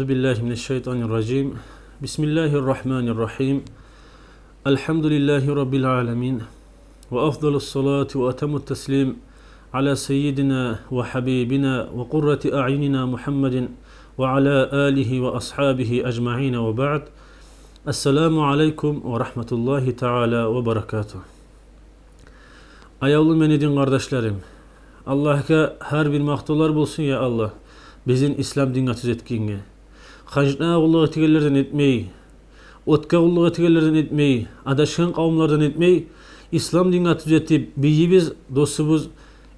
Euzu billahi mineşşeytanirracim. Bismillahirrahmanirrahim. Elhamdülillahi rabbil alamin. Ve afdalus salatu ve etemut teslim ala seyyidina ve habibina ve kurrati a'yunina Muhammedin ve ala alihi ve ashabihi ecmaîn ve ba'd. Esselamu aleyküm ve rahmetullahi teala ve berekatuhu. Ayavlı menedin kardeşlerim, Allah'a her bir maktular bulsun ya Allah. Bizin İslam dinine tüzetkinge. Hacna kulluğa tigellerden etmeyi, otka kulluğa tigellerden etmeyi, adaşkan kavimlerden etmeyi, İslam dinine tüzetip, biz dostumuz,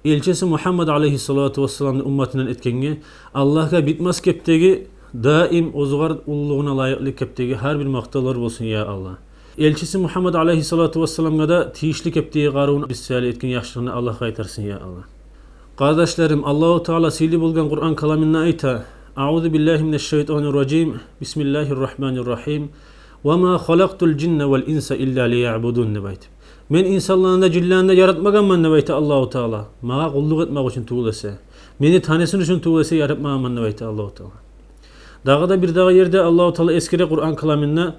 elçisi Muhammed aleyhissalatu vesselam'ın ümmetinden etkenge, Allah'a bitmez keptegi, daim ozugar ulluğuna layıklı keptegi her bir maktular bulsun ya Allah. Elçisi Muhammed aleyhissalatu vesselam'a da tiyişli keptegi qarun bisali etkin yaşlığını Allah'a aytarsın ya Allah. Kardeşlerim, Allahu Teala sili bulgan Kur'an kalamına ayta. Euzu billahi mineşşeytanirracim. Bismillahirrahmanirrahim. Ve ma halaqtul cinne vel insa illa liya'budun nebayt. Men insanlarını cinlerini yaratmaganman nebayt Allahu Teala. Mağa kulluk etmek için tuğulasa. Meni tanesin için tuğulasa yaratmaganman nebayt Allahu Teala. Dağı da bir dağı yerde Allahu Teala eskire Kur'an kalamına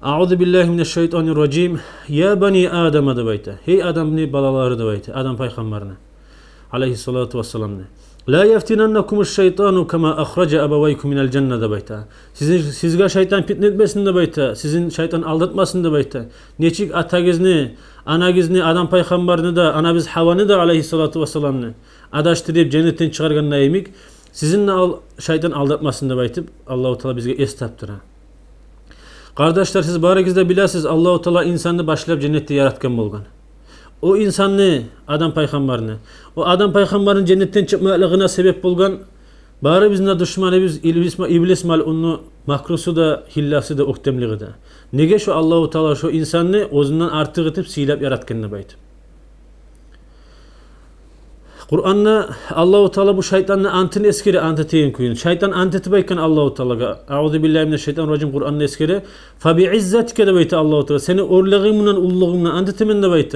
Euzu billahi mineşşeytanirracim. Ya bani Adem nebayt. Hey Adem'ni balaları nebayt. Adam peygamberine. Aleyhissalatu vesselam ne? La yeftinennekumüş şeytanu kema ahraca ebeveykum minel cennete beyta. Sizge şeytan fitne etmesin de beyta. Sizin şeytan aldatmasın da beyta. Neçik atagizni, anagizni, adam peygamberini de, anabiz Havan'ı da aleyhissalatu vesselam ne? Adaştırıp cennetten çıkargan neyimik. Sizinle şeytan aldatmasın da beytip Allahu Teala bizge estaptır. Kardeşler, siz barakizde biləsiz Allahu Teala insanı başlayıp cennette yaratkan bolgan. O insanı, adam peygamberini, o adam peygamberin cennetten çıkmalığına sebep bulgan, bari bizimle düşmanımız iblis mal'unnu makrusu da hillası da uktemliği de. Nege şu Allahu Teala şu insanı özünden artık etip silap yaratkanını bayt. Kur'an'da Allahu Teala bu şeytanı antını eskeri anteteyin kuyun. Şeytan anteti bayken Allahu Teala'ga. Euzu billahi mineşşeytanirracim Kur'an'da eskeri. Fa bi izzetike de bayt Allahu Teala. Seni orlağımla ulluğumla antetimin de bayt.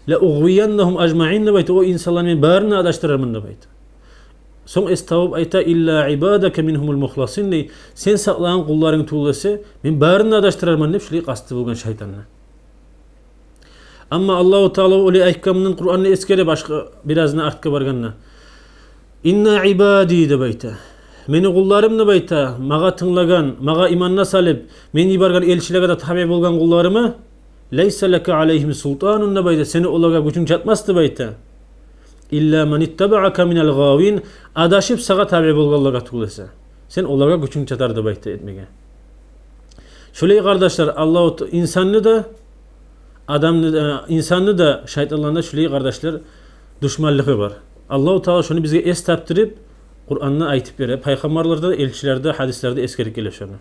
La ughwiyannahum ajma'in nebayt. O insanların barına adaştırarım nebayt. Son estavub ayta illa ibadake minhumul muhlasin. Sen saqlayan kulların tuğlası men barına adaştırarım dep şulay qasty bolgan şeytanla. Amma Allahu Teala oli ahkamının Kur'an'ı eskere başka birazını artka barganna. İnna ibadi debayta. Meni kullarım nebayta. Maga tыңlagan, maga imanna salip, meni bargan elçilere da tabi bolgan kullarımı Leysa leke aleyhim sultanun nebayta. Seni olaga gücün çatmazdı bayta. İlla men ittaba'aka minel gavin. Adaşıp sağa tabi bolganlarga tuğlasa. Sen olaga gücün çatardı bayta etmege. Şöyle kardeşler, Allah insanını da insanını da şeytanlarına şöyle kardeşler düşmanlığı var. Allah-u Teala şunu bize estaptırıp Kur'an'ı aytıp verir. Peygamberlerde, elçilerde, hadislerde eskerip gelir şunu.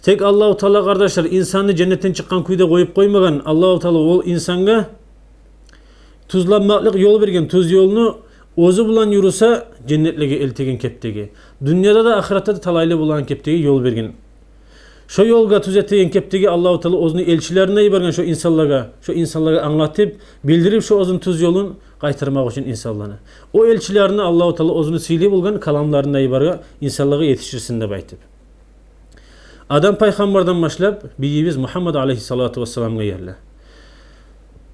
Tek Allah-u Teala kardeşler insanı cennetten çıkan kuyuda koyup koymagan. Allah-u Teala o insana tuzlanmaklık yol vergen. Tuz yolunu ozu bulan yürüse cennetlige eltegen keptegi. Dünyada da ahirette de talaylı bulan keptegi yol vergen. Şu yolga tuz ettiğin keptegi Allah-u Teala ozunu elçilerine yibergen şu insanlara anlatıp bildirip şu ozun tuz yolun qaytarmak için insanlarına. O elçilerine Allah-u Teala ozunu sili bulgan kalamlarına yibergen insanlara yetişirsin de baytip. Adam peygamberden başlap biz Muhammed aleyhissalatu vesselam'a yerle.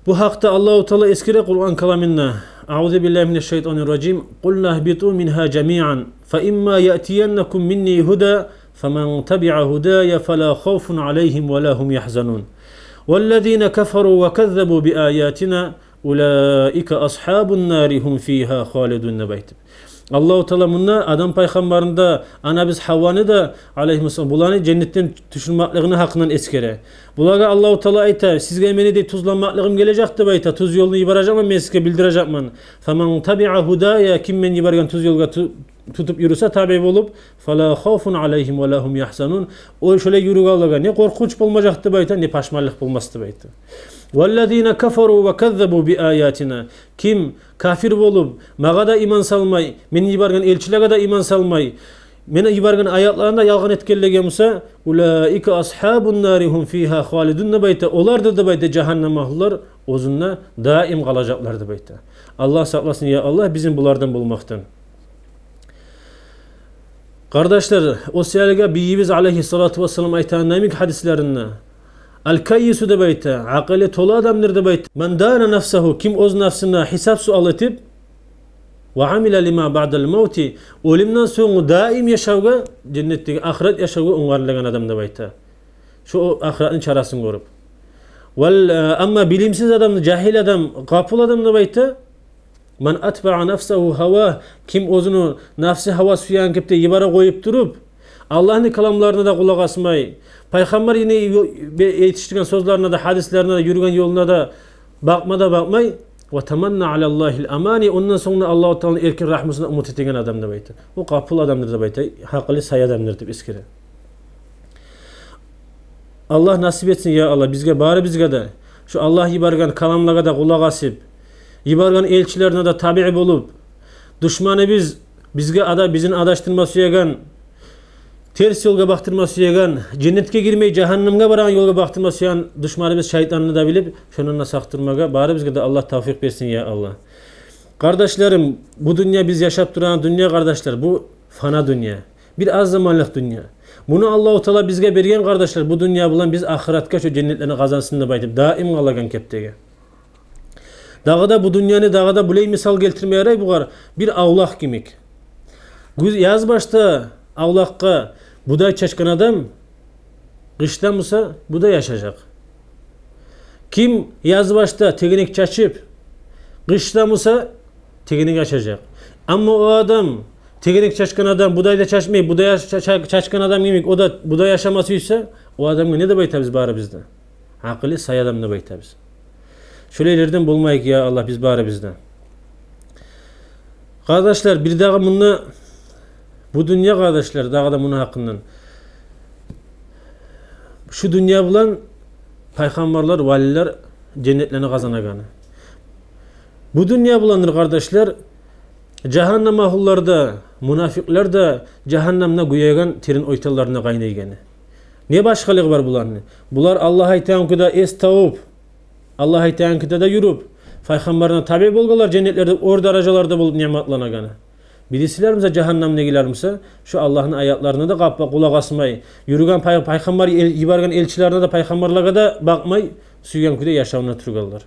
Bu hakta Allahu Teala eskire Kur'an kalamında Euzu billahi mineşşeytanirracim. Kulna ihbitu minha cemi'an fa imma ya'tiyannakum minni huda faman tabi'a hudaya fala khawfun aleyhim ve la hum yahzanun. Vellezina keferu ve kezzebu bi ayatina ulaika ashabun nari hum fiha halidun nebayt. Allah-u Teala bununla adam peygamberinde anabiz Havvan'ı da aleyhisselam bulanı cennetten düşürmeklığını hakkından eskere. Bulaga Allah-u Teala ayta sizge meni de tuzlanmaklığım gelecekti bayta tuz yolunu yibaracak mı sizge bildirecek mi? Faman tabi'a hudaya kim men yibargan tuz yolga tutup yürüse tabi olup fala khawfun aleyhim ve lahum yahzanun. O şöyle yürüg Allah'a ne korkunç bulmayacaktı bayta ne paşmallık bulmazdı bayta. وَالَّذ۪ينَ كَفَرُوا وَكَذَّبُوا بِآيَاتِنَا Kim kafir olup, mağa da iman salmay, meni yibargan elçilere da iman salmay, meni yibargan ayatlarında yalgan etkellegen olsa, اُولَٰئِكَ أَصْحَابُ النَّارِ هُمْ ف۪يهَا خَالِدُونَ bayta. Olar da bayta cehennem ahlılar, ozunla daim kalacaklardı bayta. Allah saklasın ya Allah bizim bulardan bulmaktan. Kardeşler, o siyaliga Biyyibiz aleyhissalatu vesselam aytan namik hadislerinde el-kayyisu da beyte, akıllı tolu adamdır da beyte. Men dâne nefsehu, kim öz nefsine hesap sual etip ve amile lima ba'del mevti, ölümden sonra daim yaşavga, cennetteki ahiret yaşavga ungarlagan adam da beyte. Şu ahiretin çarasını görüp. Ama bilimsiz adam, cahil adam, kapıl adam da beyte. Men atba'a nefsehu hava, kim özünü nefsi hava suyan kipte yibara koyup durup Allah'ın kalamlarına da kulak asmay, Peygamber yine yetiştirgen sözlerine de, hadislerine de, yürüyen yoluna da bakmay ve temenna alallahil amani, ondan sonra Allah-u Teala'nın erkin rahmetine umut ettiğin adam da beyte. Bu kapıl adamdır da beyte, haklı say adamdır da iskire. Allah nasip etsin ya Allah, bizge bari bizge de şu Allah yibargan kalamlara da kulak asıp yibargan elçilerine de tabi bulup düşmanı bizin adaştırması yegan, ters yolga baktırması yegan, cennetke girmeyi cehennemge baran yolga baktırması yegan düşmanı biz şeytanını da bilip şununla saktırmaga bari bizge de Allah tavfik versin ya Allah. Kardeşlerim, bu dünya biz yaşap duran dünya kardeşler, bu fana dünya. Bir az zamanlık dünya. Bunu Allah-u Teala bizge bergen kardeşler, bu dünya bulan biz ahiretka şu cennetlerini kazansın da baytip daim kalagan keptege. Dağda bu dünyanı dağda bulay misal geltirmeye yaray bugar bir avlak kimik. Yaz başta avlakka buday çeşken adam kıştan olsa buday yaşayacak. Kim yaz başta teginik çaçıp kıştan olsa teginik yaşayacak. Ama o adam teginik çaşkan adam budayda çaşmayıp budaya çaşkan adam kimik, o da buday yaşamasıysa o adamı ne de baytabiz bari bizde. Akıllı say adam ne baytabiz. Şöylelerden bulmayık ya Allah biz bari bizden. Kardeşler bir daha bunu bu dünya kardeşler daha da bunun hakkından. Şu dünya bulan peygamberler, valiler cennetlerini kazanaganı. Bu dünya bulanır kardeşler cehennem ahullarda, münafıklar da cehennemne güyegan terin oytallarına kaynayganı. Ne başkalığı var bularını? Bular Allah aytankıda es tavuk Allah aytankıda da yürüp Peygamberine tabi bolgalar cennetlerde orada aracalarda bulup nimetlanaganı. Birisilerimize cehennemne gilermişse şu Allah'ın ayetlerine de kappa kulak asmay, yürügen peygamber yibargan elçilerine de peygamberlere de bakmay, süygen küde yaşamına turgallar.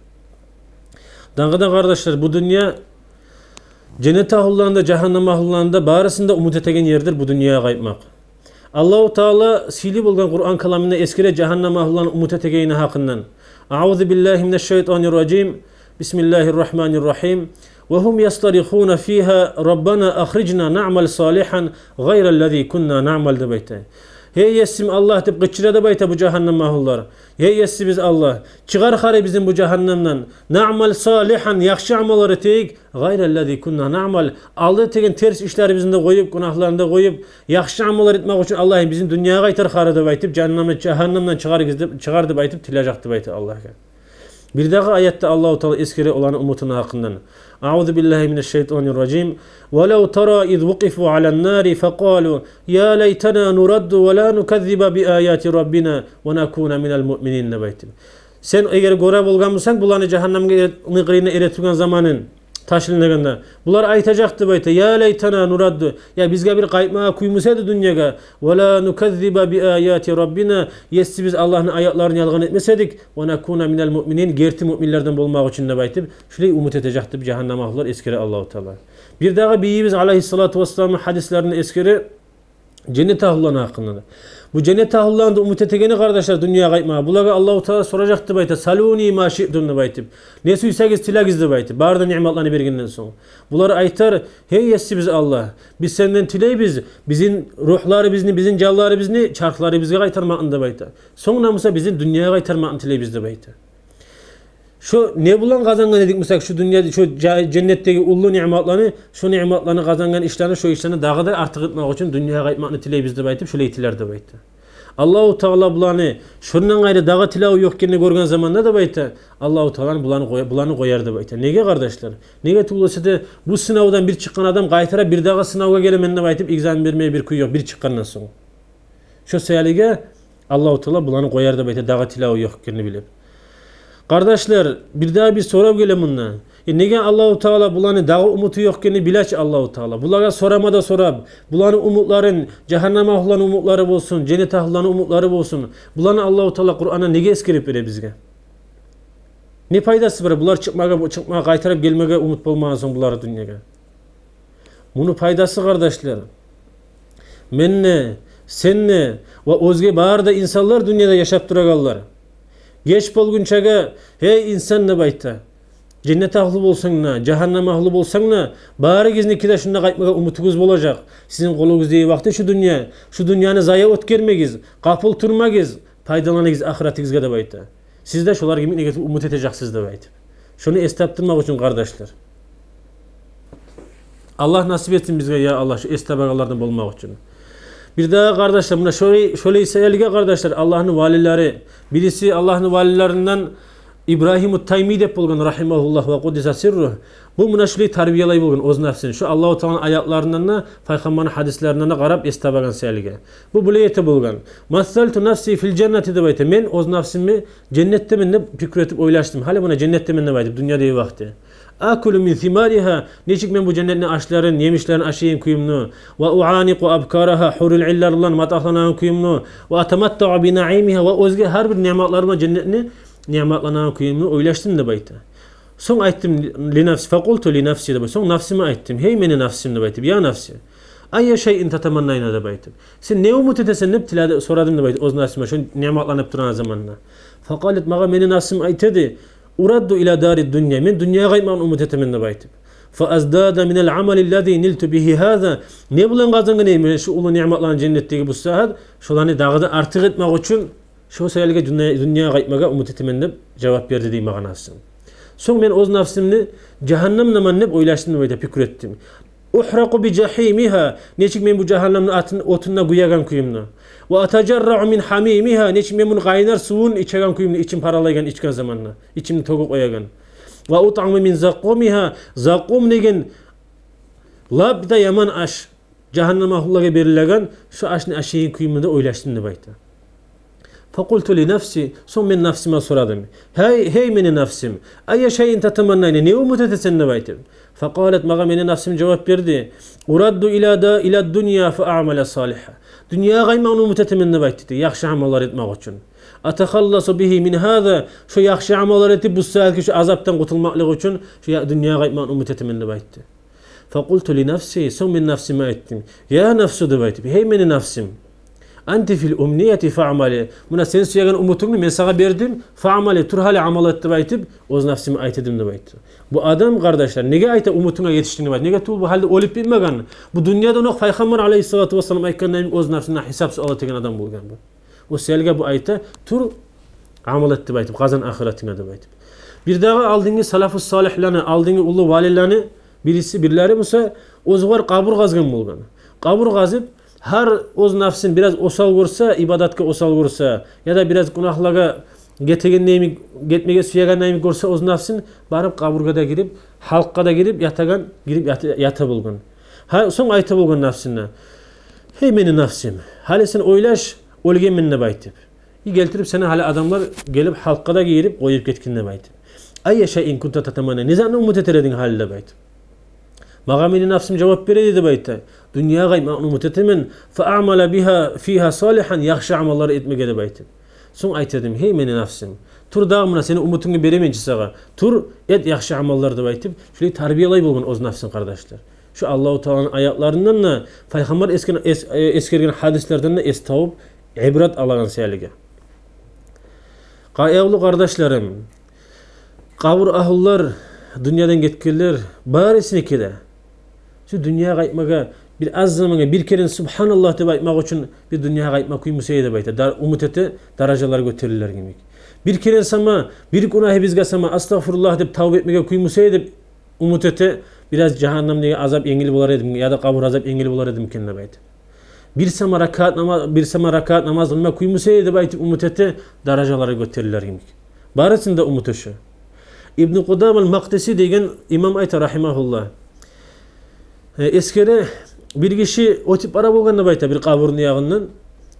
Dağıda kardeşler bu dünya cennet ahullarında, cehennem ahullarında barısında umut etegen yerdir bu dünyaya kayıpmak. Allah-u Teala sili bulgan Kur'an kalamında eskire cehennem ahullarının umut etegeyini hakkından. A'udhu billahi mineşşeytanirracim. Bismillahirrahmanirrahim. Ve hum yastarihuna fiha Rabbana akhrijna na'mal salihan gayrellezî kunna na'mal de beyte. Hey yesim Allah deyip gıçıra da bayta bu cehennem mahullar. Hey yesi biz Allah. Çıkar hare bizim bu cehennemden. Na'mal salihan yakşı amaları teyik. Gayrellezî kunna na'mal. Aldı tegen ters işleri bizinde koyup, günahlarında koyup, yakşı amalar etmek için Allah'ın bizim dünyaya kaytar hare da baytıp, cehennemden çıkar da baytıp, tilacaktı baytı Allah'a. Bir daha ayette Allah-u Teala eskire olan umutuna hakkından. A'udhu billahi mineşşeytanirracim. Ve lev tara iz vuqifu alen nari faqalu ya leytena nuraddu ve la nukezziba bi ayati rabbina ve nekuna minel mu'minin nebeytim. Sen eğer görev olgan mısın bulanı cehennemge nıqrine eretilgen zamanın taşılınaganda bular aytacaktı bayta ya leytena nuraddu, ya bizge bir kayıtmağa kuymusaydı dünyaga ve la nukezziba bi ayati rabbina, yesi biz Allah'ın ayetlerini yalgan etmesedik ve nekuna minel mu'minin, gerti müminlerden bulmak için de baytib şöyle umut edecekti cehennem ahlar eskere Allah-u Teala. Bir daha Biyyibiz aleyhissalatu vesselam'ın hadislerini eskere cennet ahullarına hakkında. Bu cennet ahullarında umut etegeni kardeşler dünyaya kayıtmağa. Bulaga Allah-u Teala soracaktı bayta. Saluni ma şi'dun baytib. Ne suysagiz tilagizdi baytib. Barda nimetlerini berginden sonra. Buları aytar. Hey yessi biz Allah. Biz senden tiley biz. Bizim ruhları bizni, bizim calları bizni, çarkları bizge kaytarmağında bayta. Sonra musa bizim dünyaya kaytarmağını tiley bizde bayta. Şu ne bulan kazangan dedik mesela şu dünyada şu cennetteki ullu nimetlerini, şu nimetlerini kazangan işlerini, şu işlerini daha da artık etmek için dünyaya kayıtmakını tiley bizde baytıp şöyle itiler de baytı. Allah-u Teala bulanı şundan gayrı dağa tilavu yokken görgen zamanda da baytı. Allah-u Teala bulanı koyar da baytı. Nege kardeşler? Nege tuğlası da bu sınavdan bir çıkan adam kaytara bir dağa sınavga gelemenine baytıp egzamin vermeye bir kuyu yok bir çıkandan sonra. Şu seyalige Allah-u Teala bulanı koyar da baytı dağa tilavu yokken bilip. Kardeşler bir daha bir soru gele bundan. Nege Allahu Teala bulanı dağı umutu yokkeni bilaç Allahu Teala. Bulara soramada sorab. Bulanı umutların cehennem ahlan umutları bolsun, cennet ahlan umutları bolsun. Bulanı Allahu Teala Kur'an'a nege eskirip bere bizge? Ne faydası var? Bular çıkmaga kaytarıp gelmege umut bolmazsın buları dünyaga. Bunu faydası kardeşler. Menne, senne ve özge bağırda insanlar dünyada yaşap duragallar. Geç bolgunçaga hey insan ne bayta? Cennet ahlı bolsan na, cehennem ahlı bolsan na, bağırı gizniki şunda kaytmaga umutunuz bolacak. Sizin kolunuz diye vakti şu dünyanı zaya ötkermegiz, kapıl turmagiz, faydalanıgiz ahiretinizge de bayta. Siz de şolar gibi negatif umut edeceksiniz de bayta. Şunu estaptırmak için kardeşler. Allah nasip etsin bizge ya Allah şu estabagalardan bulmak için. Bir daha kardeşler buna şöyle ise kardeşler Allah'ın valileri birisi Allah'ın valilerinden İbrahim-ı Taymi dep bulgan rahimahullah ve kuddisa sirruh. Bu buna şöyle tarbiyalay bulgan öz nefsini. Şu Allahu Teala'nın ayatlarından da Peygamber'in hadislerinden de qarab estabagan selge. Bu buleyete bulgan. Masaltu nafsi fil cenneti de bayte. Men öz nefsimi cennette men de fikir etip oylaştım. Hali buna cennette men de bayte. Dünyada iyi vakti. Akulu min thimariha neçik men bu cennetin aşların, yemişlerin aşıyın kuyumnu ve uaniqu abkaraha hurul illarlan matahlanan kuyumnu ve atamatta'u bi naimiha ve özge her bir nimetlarına cennetini nimetlanan kuyumnu oylaştım da bayta. Son ayttim li nafsi faqultu li nafsi de bayta. Son nafsime ayttim. Hey meni nafsim de bayta. Ya nafsi. Ayya şeyin tatamannayna da bayta. Sen ne umut etesen ne tilade soradım da bayta. Oz nafsime şu nimetlanıp duran zamanla. Faqalet maga meni nafsim aytedi. Uraddu ila dari dünya. Men dünyaya gayman umut etemen de bayta. Fa azdada min al amal allazi niltu bihi hada. Ne bulan kazangan neyme şu ulu nimetlanan cennetteki bu saat şolarni dağıda artık etmek için şu sayılga dünyaya gaytmaga umut etemen de cevap verdi diye mağanasın. Son men oz nafsimni cehennem naman nep oylaştım bayta fikir ettim. Uhraqu bi jahimiha. Neçik men bu cehennemin otunda guyagan kuyumnu. Ve atacarra'u min hamimiha. Neçik men bunu qaynar suvun içegan kuyumnu içim paralaygan içken zamanla. İçimni togu koyagan. Ve ut'amu min zakkumiha. Zakkum degen labda yaman aş. Cehennem ahullaga berilagan şu aşni aşiyin kuyumnu da oylaştım da bayta. Fakultu li nafsi, son men nafsime soradım. Hey meni nafsim, ayya şeyin tatamannayni, ne umut etesen ne baytim? Fakalet maga meni nafsim cevap verdi. Uraddu ila dünya fe a'male saliha. Dünya gayma onu umut etemen ne baytidi, yaxşı amallar etmek için. Atakhallasu bihi min hada, şu yaxşı amallar etip bu saatki şu azaptan kurtulmaklık için şu dünya gayma onu umut etemen ne baytidi. Fakultu li nafsi, son men nafsime ettim. Ya nafsu de baytim, hey meni nafsim. Anti fil umniyeti fa'amali. Buna sen suyagan umutunu men sana verdim. Fa'amali tur hali amal etti baytib. Oz nafsimi aytedim de baytib. Bu adam kardeşler nege ayta umutuna yetiştiğini baytib. Nege tu bu halde olup bilmegan. Bu dünyada nok Peygamber aleyhissalatu vesselam aytgandan oz nafsina hesap suala tegen adam bulgan bu. O selge bu ayta tur amal etti baytib. Kazan ahiretine de baytib. Bir daha aldığını salafus salihlerini, aldığını ulu valilerini birileri musa ozgar kabur gazgan bulgan. Kabur gazıp her oz nafsin biraz osal görse, ibadatga osal görse ya da biraz günahlarga getmege suyagan neymi görse oz nafsin barıp kaburgada girip, halkka da girip yata bulgun. Son ayta bulgun nafsinne. Hey meni nafsim, hali sen oylaş, olgen minne baytip. Geltirip sana hali adamlar gelip halkka da girip koyup getkinne baytip. Ayya şeyin kunta tatamana, nizanı umut eteledin halde baytip. Maga meni nafsim cevap veredi de bayta. Dünya gayma umut etemen fa a'mala biha fiha salihan yaxşı amallar etmege de bayta. Son aytadım hey meni nafsim. Tur dağımına seni umutunu beremençi sağa. Tur et yaxşı amallar da baytip. Şöyle tarbiyalay bulgun oz nafsin kardeşler. Şu Allahu Teala'nın ayatlarından da Peygamber eskergen hadislerden de estaup ibret alagan selege. Qayavlı kardeşlerim. Kabur ahullar dünyadan getkiler barisini de. Şu dünya gaytmaga bir az zamana bir kere subhanallah deb aytmak için bir dünya gaytmak kuymusaydı da bayta. Umut ete darajalar götürürler gibi. Bir kere sama bir günahı bizge sama astagfirullah deb tavbe etmege kuymusaydı deb umut ete biraz cehennemdeki azap engel bolar edim ya da kabur azap engel bolar edim kende bayta. Bir sama rakat namaz kılma kuymusaydı deb aytıp umut ete darajalara götürürler gibi. Barısında umut şu. İbn Qudam el-Maqdisi degen imam ayta rahimahullah. Eskere bir kişi o tip ara bolganda bayta bir kaburun yağından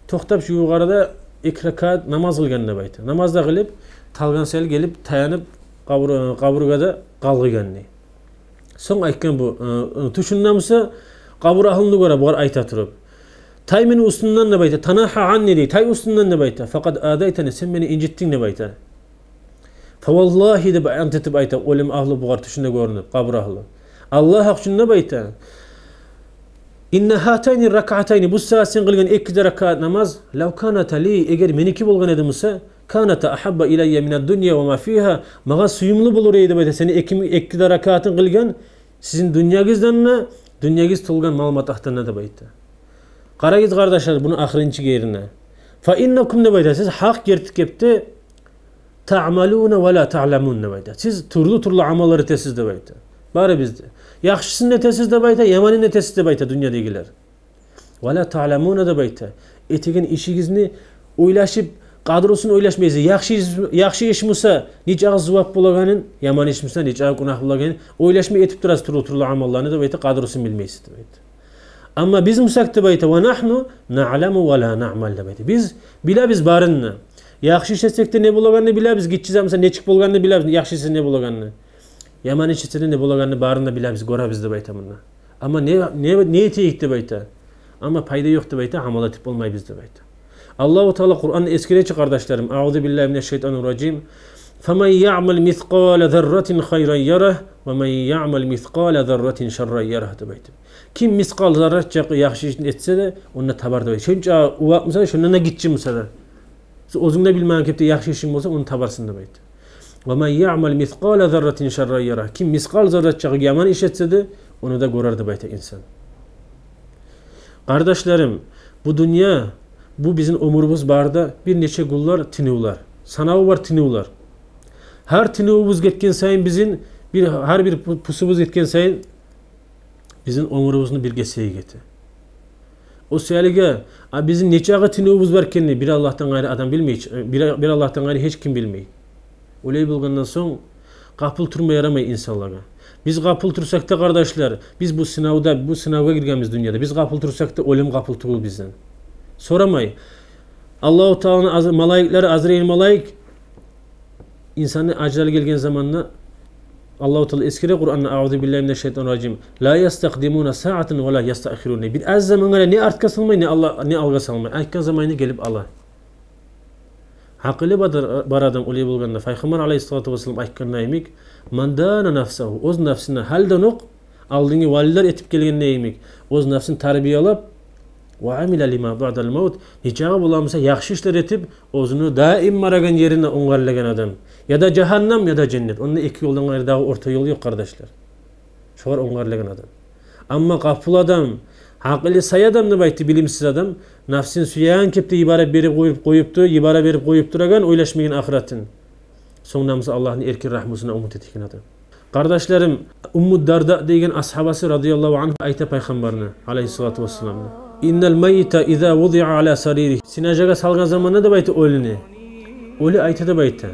toktap şu yukarıda 2 rakat namaz kılganda bayta. Namazda kılıp talgan sel gelip tayanıp kaburgada kalgıganni. Son aytkan bu tuşunnamışsa kabur ahlını göre bu ayta turup. Tay meni ustundan ne bayta? Tanaha anni dey. Tay ustundan ne bayta? Fakat adaytani sen beni incittin ne bayta? Fa vallahi de antitib ayta. Olim ahlı bu tuşunda görünüp kabur ahlı. Allah haqçun ne bayta? İnne hatayni rak'atayni bu saat sen kılgan iki rakat namaz law kanata li eğer meniki bolgan edimse kanata ahabba ilayya mined dunya ve ma fiha maga suyumlu bulur edi bayta seni iki rakatın kılgan sizin dünyagizdan tolgan malumat ahtanna da bayta. Qarayız kardeşler bunu ahirinci yerine. Fa innakum ne bayta siz haq gertip kepti ta'maluna ve la ta'lamun ne bayta. Siz turlu amalları tesiz de bayta. Bari bizde. Yaxşısının netesiz de bayta, yamanın netesiz de bayta dünyadakiler. Ve la ta'lamuna da bayta. Etegin işigizni oylaşıp, kadrosunu oylaşmayız. Yaxşı iş musa, nice zıvap bulaganın, yaman iş musa, nice günah bulaganın, oylaşma etip duraz turlu amallarını da bayta, kadrosunu bilmeyiz de bayta. Ama biz musak da bayta, ve nahnu na'lamu ve la na'mal da bayta. Biz barınna. Yaxşı iş etsek de ne bulaganını bilabız, gitçiz amsa ne çık bulaganını bilabız, yaxşı iş ne bulaganını. Yaman işçinin ne bulaganını barında bilabız, gora bizde bayta bunlar. Ama ne eteyik de bayta. Ama payda yok da bayta, hamala tip olmay bizde bayta. Allahu Teala Kur'an'ı eskireçi kardeşlerim. Euzu billahi mineşşeytanirracim. فَمَنْ يَعْمَلْ مِثْقَالَ ذَرَّةٍ خَيْرًا يَرَهُ وَمَنْ يَعْمَلْ مِثْقَالَ ذَرَّةٍ شَرًّا يَرَهُ da bayta. Kim miskal zarratça yaxşı iş etse de onunla tabar da bayta. Şunca uvakmasa da şundan gitçi musa da. Ozunda bilmeyen kepte yaxşı işin olsa onu tabarsın da bayta. وَمَنْ يَعْمَلْ مِثْقَالَ ذَرَّةٍ شَرًّا يَرَهُ Kim miskal zarratça yaman iş etse de onu da görer da bayta insan. Kardeşlerim, bu dünya, bu bizim umurumuz barda bir neçe kullar tinuvlar. Sanavı var tinuvlar. Her tinuvumuz getken sayın bizim her bir pusumuz getken sayın bizim umurumuzun bir geseyi geti. O seyalige bizim neçe ağı tinuvumuz varken bir Allah'tan gayrı adam bilmeyiz. Bir Allah'tan gayrı hiç kim bilmeyiz. Olay bulgandan son kapıl turma yaramay insanlara. Biz kapıl tursak da kardeşler, biz bu sınavga girgemiz dünyada. Biz kapıl tursak da ölüm kapıl turul bizden. Soramay. Allahu Teala'nın malaikleri Azrail malaik insanı acele gelgen zamanla Allahu Teala eskire Kur'an'da Euzu billahi mineşşeytanirracim. La yastakdimuna sa'aten ve la yasta'khirun. Bir az zamana ne artka salmay ne alga salmay. Aykan zamanı gelip Allah. Hakili bar adam olay bulganda Peygamber Aleyhissalatu vesselam aytkandan emik mandana nafsahu o'z nafsini haldan o'q aldingi valilar etib kelgan emik o'z nafsini tarbiyalab va amila lima ba'dal maut hijaga bulamsa yaxshi ishlar etib o'zini daim maragan yerine o'ng'arlagan adam ya da jahannam ya da cennet. Onda iki yoldan gayrı daha orta yol yok kardeşler. Şolar o'ng'arlagan adam. Amma gafil adam Hakili say adam ne baytı bilimsiz adam nafsin suyan kepti ibara berip koyup duragan oylaşmayan ahiretin. Soňnamyzy Allah'ın erkin rahmusuna umut etken adam. Kardeşlerim Ummu Darda degen ashabası radıyallahu anh ayta peygamberine aleyhissalatu vesselam. İnnel meyyite iza wudi'a ala sariri. Sinajaga salgan zamanında da baytı ölünü. Ölü ayta da baytı.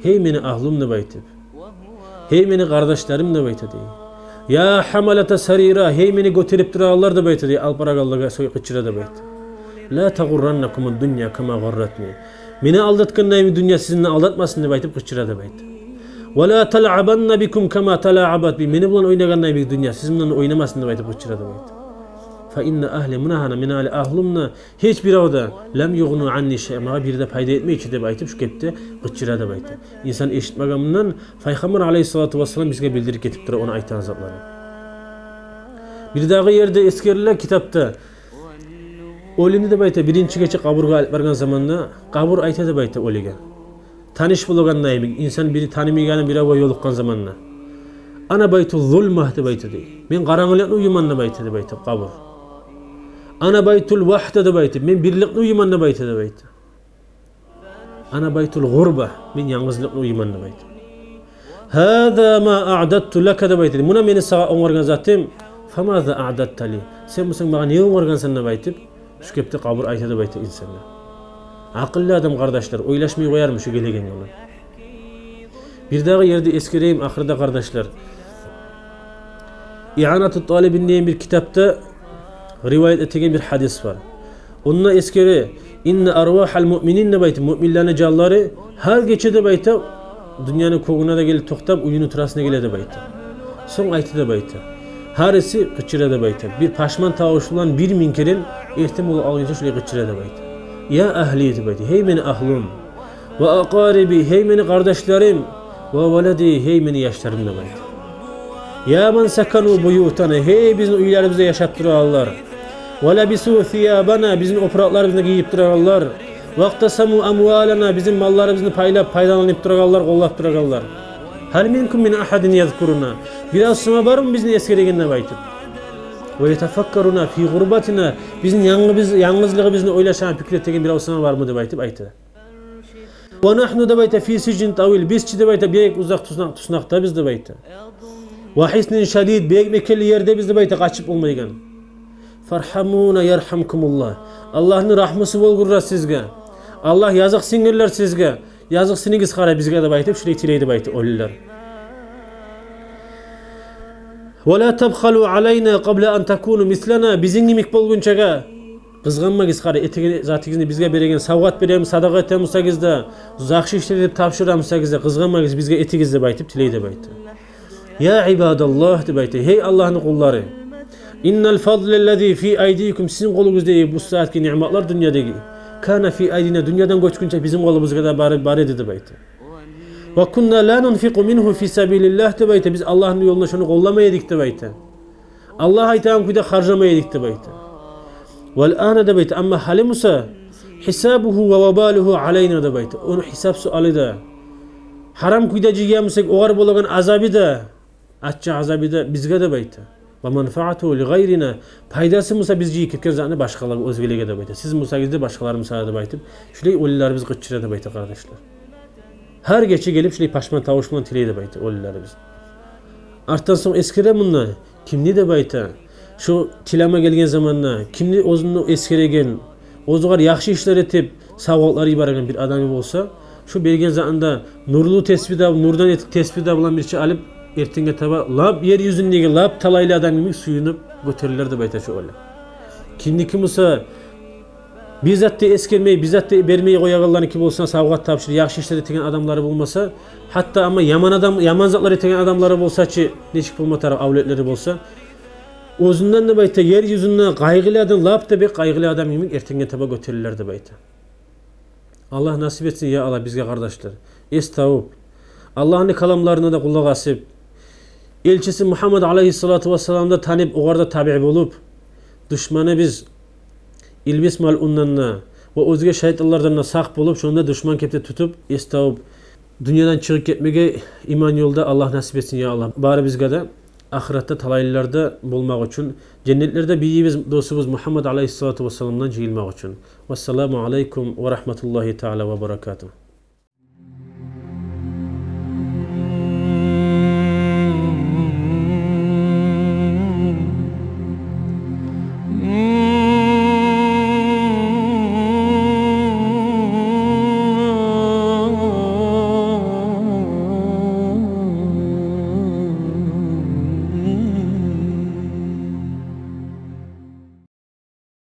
Hey meni ahlum ne baytı. Hey meni kardeşlerim ne baytı diye. Ya hamalata sarira hey meni götürüp durarlar da baytı diye alparak Allah'a kıçıra da baytı. La tagurrannakumud dunya kama garratni. Meni aldatgandayım dünya sizinle aldatmasın diye baytı kıçıra da baytı. Ve la tal'abanna bikum kama tala'abat bi. Meni bulan oynagandayım dünya sizinle oynamasın diye baytı kıçıra da baytı. Fa inna ahli munahana min ali ahlumna hiç bir avda lem yughnu anni şeyma bir de fayda etmeyçi de baytı şu kepte kıçıra da baytı. İnsan eşitmagamından Peygamber Aleyhissalatu vesselam bizge bildirip ketipdir onu aytan zatları. Bir dağı yerde eskeriler kitapta Olini de bayta birinci geçe kaburga alip bargan zamanla kabur ayta da bayta oliga. Tanış buluganda emik insan biri tanımayganı bir ava yolukkan zamanla. Ana baytu zulmah da bayta dey. Men qarаңlyqny uyumanna bayta da bayta kabur. Ana baytul wahda da bayta. Men birlikni uyumanna bayta da bayta. Ana baytul gurba. Men yalnızlıkni uyumanna bayta. Hada ma a'dattu laka da bayta. Muna meni sağa oňargan zatim. Famaza a'datta li. Sen musun maga ne oňargansan da baytip. Şu kepte kabur ayta da bayta insanlar. Akıllı adam kardeşler oylaşmayı koyarmış şu gelegen yolu. Bir daha yerde eskireyim ahırda kardeşler. İ'anatü talibin diye bir kitapta rivayet ettiğim bir hadis var. Onunla eskiri inne arvahal mu'minin ne baytı müminlerine canları her geçede bayta dünyanın koguna da gelip toktap uyunu turasına gele de bayta. Son aytı da bayta. Harisi gıçıra da bayta. Bir paşman tavuşulan bir minkerin ihtimalı alınca şöyle gıçıra da bayta. Ya ahli de bayta. Hey meni ahlum. Ve akaribi. Hey meni kardeşlerim. Ve veledi. Hey meni yaşlarım da bayta. Ya men sakanu buyutana. Hey bizim uylarımızda yaşattırarlar. Ve lebisu thiyabana. Bizim opraklarımızda giyip durarlar. Vaktasamu amwalana. Bizim mallarımızı paylanıp durarlar, kollap durarlar. Hal minkum min ahadin yazkuruna. Biraz sonra var mı bizim eskeregenine baytıp? Ve yetefakkaruna fi gurbatina. Bizim yalnızlığı bizim oylaşan fikrettiğin biraz sonra var mı de baytıp aytı. Ve nahnu da bayta fi sicin tavil. Biz çi de bayta bir uzak tusnakta biz de bayta. Ve hisnin şadid. Bir mekelli yerde biz de bayta kaçıp olmaygan. Farhamuna yerhamkumullah. Allah'ın rahmesi bol gurra sizge. Allah yazık sinirler sizge. Yazık sinigiz kara bizge de baytıp şurayı tileydi baytı olurlar. Ve la tabkhalu alayna qabla an takunu mislana. Bizim nimik bolgunçaga kızganmagiz kara etigi zatigizini bizge beregen savgat berem sadaqa etemsagizda zakşı işletip tapşıramsagizda kızganmagiz bizge etigizde baytıp tileydi baytı. Ya ibadallah de baytı. Hey Allah'ın kulları. İnnel fadlellezî fi aydikum. Sizin kolunuzda bu saatki nimetler dünyadaki. Kana fi aydina. Dünyadan göçkünce bizim kolumuzda da bari dedi baytı. Ve kunna la nunfiqu minhu fi sabilillah de baytı. Biz Allah'ın yoluna şunu kollamayaydık de baytı. Allah'a aytan kuyda harcamayaydık de baytı. Vel ana de baytı. Ama halimusa hisabuhu ve vabaluhu aleyna de baytı. Onu hesap sualı da. Haram kuyda cigiyamsak oğar bolagan azabı da. Atça azabı da bizge de baytı. Ve menfaatuhu li gayrina. Paydası musa biz ciyi ketken zaten başkaları özgülege de baytı. Siz musa gizde başkaları musa da baytı. Şulay oliler biz gıççıra da baytı kardeşler. Her geçi gelip şulay paşman tavuşman tiley de baytı oliler biz. Arttan son eskire bunlar. Kimni de baytı. Şu tilama gelgen zamanla kimni ozunu eskiregen, ozugar yaxşı işler etip savgakları ibaragan bir adamı olsa, şu belgen zamanında nurlu tespida, nurdan etik tespida bulan bir şey alıp ertenge taba lab yeryüzündeki lab talaylı adamın suyunu götürürler de bayta şu öyle. Kimni kim olsa bizzat da eskermeyi, bizzat da vermeyi koyağlarını kim olsa savgat tapşır, yaxşı işler etken adamları bulmasa, hatta ama yaman zatlar etken adamları bolsa ki neçik bulma taraf avletleri bolsa, özünden de bayta yeryüzünde kaygılı adam, lab da bir kaygılı adam yemin ertenge taba götürürler de bayta. Allah nasip etsin ya Allah bizge kardeşler. Estağfurullah. Allah'ın kalamlarına da kulak asıp, elçisi Muhammed Aleyhissalatu vesselam'da tanıp, oğarda tabi olup, düşmanı biz ilbis mal'unlarına ve özge şeytanlardan saq bulup, şunda düşman kepte tutup, estağfurullah. Dünyadan çıkıp gitmege iman yolda Allah nasip etsin ya Allah. Bari bizge de ahirette talaylılarda bulmak için, cennetlerde biz dostumuz Muhammed Aleyhissalatu vesselam'dan cihilmek için. Vesselamu aleykum ve rahmetullahi teala ve berekatuhu.